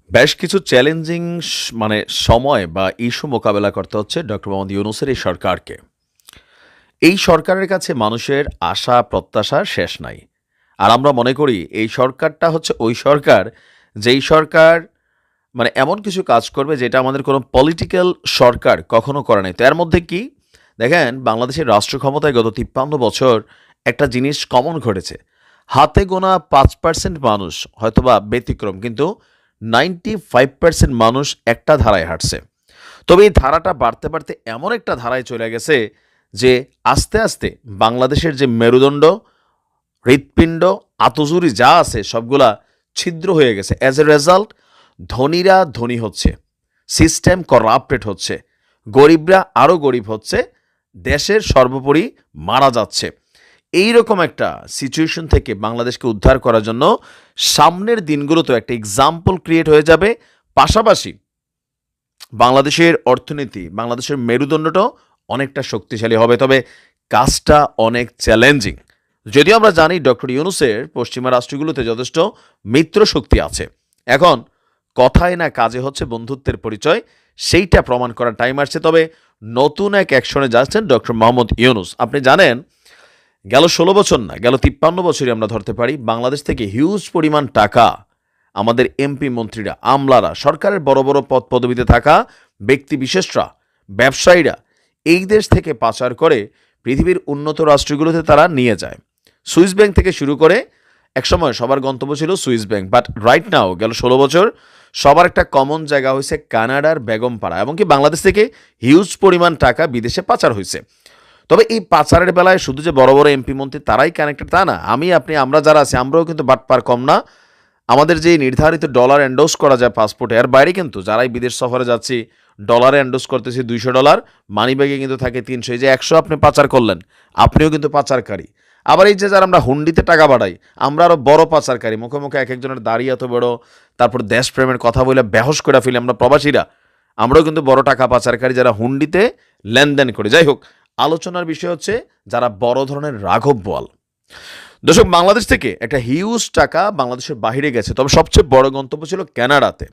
বেশ কিছু চ্যালেঞ্জিং মানে সময় বা ইস্যু মোকাবেলা করতে হচ্ছে ডক্টর মোহাম্মদ ইউনূসের এই সরকারকে। এই সরকারের কাছে মানুষের আশা প্রত্যাশার শেষ নাই। আর আমরা মনে করি এই সরকারটা হচ্ছে ওই সরকার, যেই সরকার মানে এমন কিছু কাজ করবে যেটা আমাদের কোনো পলিটিক্যাল সরকার কখনো করে নাই। তো এর মধ্যে কি? দেখেন বাংলাদেশের রাষ্ট্র ক্ষমতায় গত ৫৩ বছর একটা জিনিস কমন ঘটেছে। হাতে গোনা ৫% মানুষ হয়তোবা ব্যতিক্রম, কিন্তু ৯৫% মানুষ একটা ধারায় হাঁটছে। তবে এই ধারাটা বাড়তে, বাড়তে এমন একটা ধারায় চলে গেছে যে আস্তে, আস্তে বাংলাদেশের যে মেরুদণ্ড, হৃৎপিণ্ড, আতজুরি যা আছে সবগুলা ছিদ্র হয়ে গেছে। অ্যাজ এ রেজাল্ট ধনীরা ধনী হচ্ছে, সিস্টেম করাপ্টেড হচ্ছে, গরিবরা আরও গরিব হচ্ছে, দেশের সর্বোপরি মারা যাচ্ছে। এই রকম একটা সিচুয়েশন থেকে বাংলাদেশকে উদ্ধার করার জন্য সামনের দিনগুলোতে একটা এক্সাম্পল ক্রিয়েট হয়ে যাবে। পাশাপাশি বাংলাদেশের অর্থনীতি, বাংলাদেশের মেরুদণ্ডটাও অনেকটা শক্তিশালী হবে। তবে কাজটা অনেক চ্যালেঞ্জিং। যদিও আমরা জানি ডক্টর ইউনূসের পশ্চিমা রাষ্ট্রগুলোতে যথেষ্ট মিত্র শক্তি আছে। এখন কথায় না কাজে হচ্ছে বন্ধুত্বের পরিচয়, সেইটা প্রমাণ করার টাইম আসছে। তবে নতুন এক অ্যাকশনে যাচ্ছেন ডক্টর মোহাম্মদ ইউনূস। আপনি জানেন গেল ১৬ বছর না, গেল ৫৩ বছরই আমরা ধরতে পারি, বাংলাদেশ থেকে হিউজ পরিমাণ টাকা আমাদের এমপি মন্ত্রীরা, আমলারা, সরকারের বড় বড় পদ পদবিতে থাকা ব্যক্তি বিশেষরা, ব্যবসায়ীরা এই দেশ থেকে পাচার করে পৃথিবীর উন্নত রাষ্ট্রগুলোতে তারা নিয়ে যায়। সুইস ব্যাংক থেকে শুরু করে একসময় সবার গন্তব্য ছিল Swiss bank, but right now গেল ১৬ বছর সবার একটা কমন জায়গা হয়েছে কানাডার বেগমপাড়া, এমনকি বাংলাদেশ থেকে হিউজ পরিমাণ টাকা বিদেশে পাচার হয়েছে। তবে এই পাচারের বেলায় শুধু যে বড় বড় এমপি মন্ত্রী তারাই কানেক্টেড তা না। আমি, আপনি, আমরা যারা আছি আমরাও কিন্তু বাটপার কম না। আমাদের যে নির্ধারিত ডলার এন্ডোজ করা যায় পাসপোর্টে, এর বাইরে কিন্তু যারাই বিদেশ সফরে যাচ্ছি ডলারে এন্ডোজ করতেছি $200, মানিব্যাগে কিন্তু থাকে ৩০০। এই যে ১০০ আপনি পাচার করলেন, আপনিও কিন্তু পাচারকারী। আবার এই যে যারা আমরা হুন্ডিতে টাকা বাড়াই, আমরা আরও বড় পাচারকারী। মুখে মুখে এক একজনের দাঁড়িয়ে এত বড়, তারপর দেশপ্রেমের কথা বলে বেহস করে ফেলি আমরা প্রবাসীরা। আমরাও কিন্তু বড় টাকা পাচারকারী যারা হুন্ডিতে লেনদেন করে। যাই হোক, আলোচনার বিষয় হচ্ছে যারা বড় ধরনের রাঘব বোয়াল। দর্শক, বাংলাদেশ থেকে একটা হিউজ টাকা বাংলাদেশের বাহিরে গেছে, তবে সবচেয়ে বড় গন্তব্য ছিল কানাডাতে।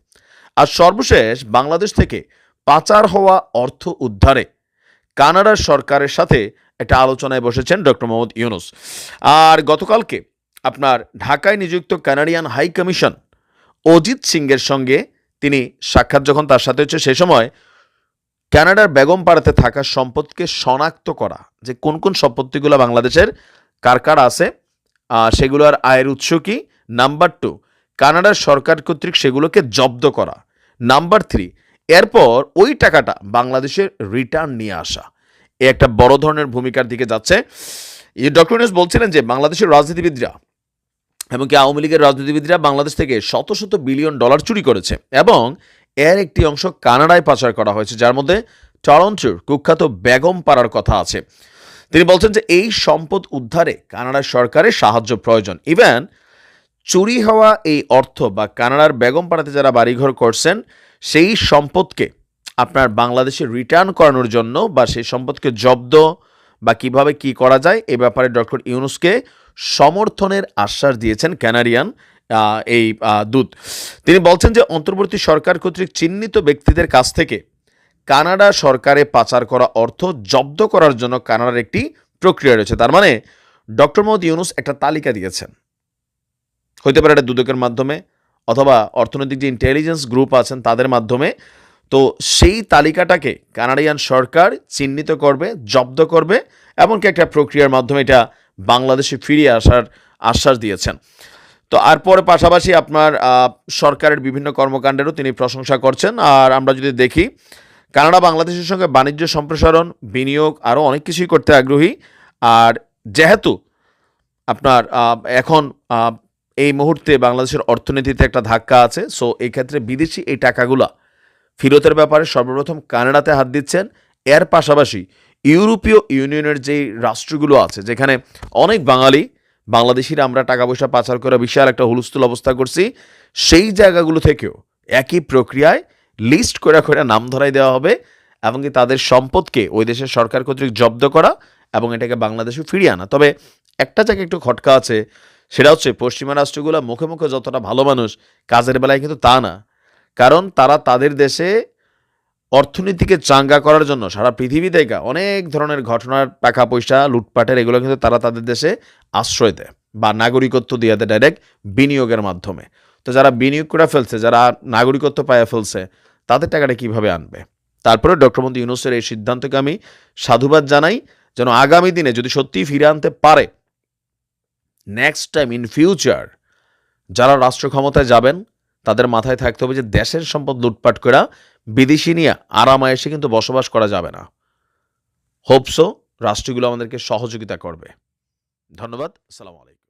আর সর্বশেষ বাংলাদেশ থেকে পাচার হওয়া অর্থ উদ্ধারে কানাডার সরকারের সাথে একটা আলোচনায় বসেছেন ডক্টর মোহাম্মদ ইউনূস। আর গতকালকে আপনার ঢাকায় নিযুক্ত কানাডিয়ান হাই কমিশন অজিত সিংয়ের সঙ্গে তিনি সাক্ষাৎ যখন তার সাথে হচ্ছে, সে সময় কানাডার বেগমপাড়াতে থাকা সম্পদকে শনাক্ত করা, যে কোন কোন সম্পত্তিগুলো বাংলাদেশের কার কার আছে, সেগুলোর আয়ের উৎস কি, নাম্বার 2 কানাডার সরকার কর্তৃক সেগুলোকে জব্দ করা, নাম্বার 3 এরপর ওই টাকাটা বাংলাদেশের রিটার্ন নিয়ে আসা। এ একটা বড় ধরনের ভূমিকার দিকে যাচ্ছে। ডক্টর ইউনূস বলছিলেন যে বাংলাদেশের রাজনীতিবিদরা এমনকি আওয়ামী লীগের রাজনীতিবিদরা বাংলাদেশ থেকে শত শত বিলিয়ন ডলার চুরি করেছে এবং এর একটি অংশ কানাডায় পাচার করা হয়েছে, যার মধ্যে টরন্টোর কুখ্যাত বেগম পাড়ার কথা আছে। তিনি বলছেন যে এই সম্পদ উদ্ধারে কানাডার সরকারের সাহায্য প্রয়োজন। ইভেন চুরি হওয়া এই অর্থ বা কানাডার বেগমপাড়াতে যারা বাড়িঘর করছেন সেই সম্পদকে আপনার বাংলাদেশে রিটার্ন করানোর জন্য বা সেই সম্পদকে জব্দ বা কিভাবে কি করা যায় এ ব্যাপারে ডক্টর ইউনূসকে সমর্থনের আশ্বাস দিয়েছেন কানাডিয়ান এই দূত। তিনি বলছেন যে অন্তর্বর্তী সরকার কর্তৃক চিহ্নিত ব্যক্তিদের কাছ থেকে কানাডা সরকারে পাচার করা অর্থ জব্দ করার জন্য কানাডার একটি প্রক্রিয়া রয়েছে। তার মানে ডক্টর মোহাম্মদ ইউনূস একটা তালিকা দিয়েছেন, হইতে পারে এটা দুদকের মাধ্যমে অথবা অর্থনৈতিক যে ইন্টেলিজেন্স গ্রুপ আছেন তাদের মাধ্যমে। তো সেই তালিকাটাকে কানাডিয়ান সরকার চিহ্নিত করবে, জব্দ করবে, এমনকি একটা প্রক্রিয়ার মাধ্যমে এটা বাংলাদেশে ফিরিয়ে আসার আশ্বাস দিয়েছেন। তো আর পরে পাশাপাশি আপনার সরকারের বিভিন্ন কর্মকাণ্ডেরও তিনি প্রশংসা করছেন। আর আমরা যদি দেখি কানাডা বাংলাদেশের সঙ্গে বাণিজ্য সম্প্রসারণ, বিনিয়োগ আরও অনেক কিছুই করতে আগ্রহী। আর যেহেতু আপনার এখন এই মুহূর্তে বাংলাদেশের অর্থনীতিতে একটা ধাক্কা আছে, সো এই ক্ষেত্রে বিদেশি এই টাকাগুলা ফেরতের ব্যাপারে সর্বপ্রথম কানাডাতে হাত দিচ্ছেন। এর পাশাপাশি ইউরোপীয় ইউনিয়নের যেই রাষ্ট্রগুলো আছে যেখানে অনেক বাংলাদেশিরা আমরা টাকা পয়সা পাচার করে বিশাল একটা হুলস্থুল অবস্থা করছি, সেই জায়গাগুলো থেকেও একই প্রক্রিয়ায় লিস্ট করে করে নাম ধরাই দেওয়া হবে এবং তাদের সম্পদকে ওই দেশের সরকার কর্তৃক জব্দ করা এবং এটাকে বাংলাদেশে ফিরিয়ে আনা। তবে একটা জায়গায় একটু খটকা আছে, সেটা হচ্ছে পশ্চিমা রাষ্ট্রগুলো মুখে মুখে যতটা ভালো মানুষ, কাজের বেলায় কিন্তু তা না। কারণ তারা তাদের দেশে অর্থনীতিকে চাঙ্গা করার জন্য সারা পৃথিবী থেকে অনেক ধরনের ঘটনার টাকা পয়সা লুটপাটের এগুলো কিন্তু তারা তাদের দেশে আশ্রয় দেয় বা নাগরিকত্ব দিয়ে দেয় ডাইরেক্ট বিনিয়োগের মাধ্যমে। তো যারা বিনিয়োগ করে ফেলছে, যারা নাগরিকত্ব পাইয়া ফেলছে, তাদের টাকাটা কিভাবে আনবে? তারপরে ডক্টর মোহাম্মদ ইউনূসের এই সিদ্ধান্তকে আমি সাধুবাদ জানাই, যেন আগামী দিনে যদি সত্যিই ফিরে আনতে পারে, নেক্সট টাইম ইন ফিউচার যারা রাষ্ট্র ক্ষমতায় যাবেন তাদের মাথায় থাকতে হবে যে দেশের সম্পদ লুটপাট করা বিদেশি নিয়ে আরামায়েশে কিন্তু বসবাস করা যাবে না। হোপসো রাষ্ট্রগুলো আমাদেরকে সহযোগিতা করবে। ধন্যবাদ। আসসালামু আলাইকুম।